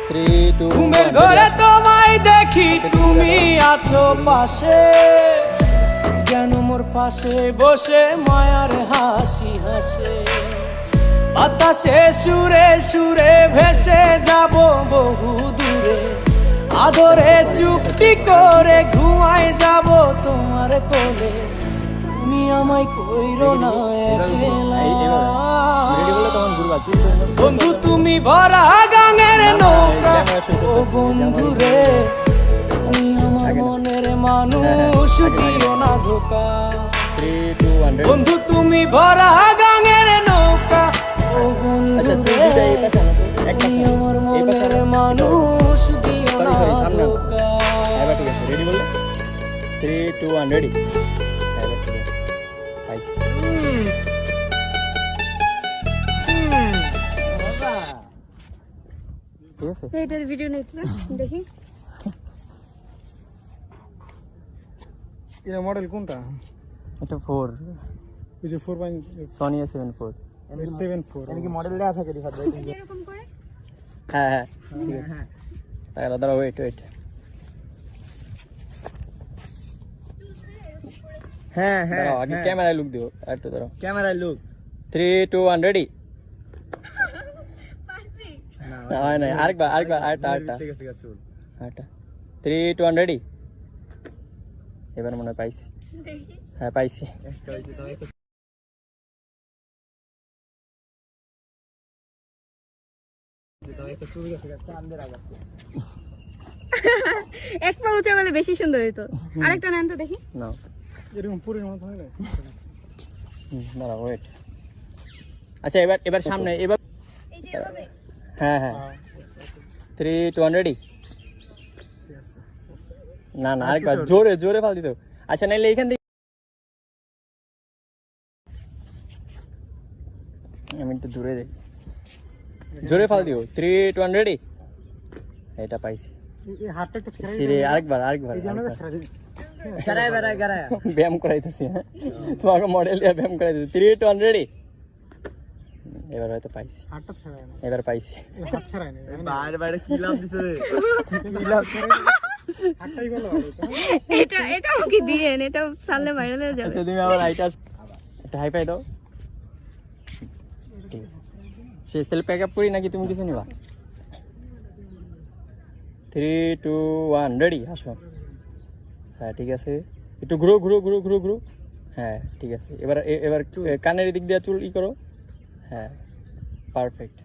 3 2 ঘুমের ঘরে তোমায় দেখি তুমি আছো পাশে, যেন মোর পাশে বসে মায়ার হাসি হাসে। বাতাসে সুরে সুরে ভেসে যাব বহু দূরে, আদরে চুপটি করে ঘুমায় যাব তোমার কোলে। তুমি আমায় কইরো না একলা, বন্ধু তুমি ভরা গাঙের নৌকা। ও বন্ধু রে, তুমি আমার মনের মানুষ, দিও না ধোকা। 3 2 100 বন্ধু তুমি ভরা গাঙের নৌকা। ও বন্ধু রে, তুমি আমার মনের মানুষ, দিও না ধোকা। এবার ঠিক আছে, রেডি বললে 3 2 1 রেডি। এবার ঠিক আছে, পাইছি। ঠিক আছে, এটার ভিডিও নিতে দেখি। এটা মডেল কোনটা? এটা 4 ওই যে 4 বাই সনি A7 4। 74 এর কি মডেল দেয়া থাকে রিফাত ভাই? এরকম করে হ্যাঁ হ্যাঁ ঠিক আছে। তাহলে দাঁড়াও, ওয়েট ওয়েট। হ্যাঁ হ্যাঁ দাঁড়াও, আগে ক্যামেরায় লুক দিও, একটু দাঁড়াও। ক্যামেরায় লুক। 3 2 1 রেডি। পারছি। না না, আরেকবার আরেকটা। ঠিক আছে শুন। আরেকটা 3 2 1 রেডি। এবার মনে হয় পাইছি। দেখি হ্যাঁ পাইছি। একটা হইছে তো একটা শুরু গেছে চাঁদের আগে। এক পা উঁচা বলে বেশি সুন্দর হইতো। আরেকটা নেন তো দেখি। নাও, এরকম পুরো মত হয় না। দাঁড়াও, ওয়েট। আচ্ছা এবার সামনে, এবার এই যে এভাবে। হ্যাঁ হ্যাঁ 3 2 1 রেডি। না না, আরেকবার জোরে জোরে ফাল দিতে। আচ্ছা নাইলে এইখান থেকে আমি একটু দূরে যাই, জোরে ফাল দিও। 3 2 1 রেডি। এটা পাইছি। এই হাতটা একটু ছেড়ে সিরে আরেকবার এই যে আমরা ছেড়ে দিই। গারায় বেড়ায় গারায়। ব্যায়াম করাইতেছি। হ্যাঁ, তোমাকে মডেল দিয়ে ব্যায়াম করাইতেছি। 3 2 1 রেডি। এবার হয়তো পাইছি, হাতটা ছেড়ায় না। এবার পাইছি। এই হাত ছাড়ায় না। বাইরে বাইরে কি লাভ দিছে রে? কি লাভ করে? হাতটাই ভালো হবে তো। এটা ওকে দিয়েন, এটা সামনে ভাইরাল হয়ে যাবে। আচ্ছা তুমি আমার আইটার একটা হাই ফাই দাও। ঠিক আছে, শেষ তাহলে প্যাক আপ করি নাকি তুমি কিছু নিবা? 3 2 1 রেডি। আসো। হ্যাঁ ঠিক আছে, একটু ঘুরো ঘুরো ঘুরো ঘুরো ঘুরো। হ্যাঁ ঠিক আছে, এবার কানের দিক দিয়ে চুল ই করো। হ্যাঁ পারফেক্ট।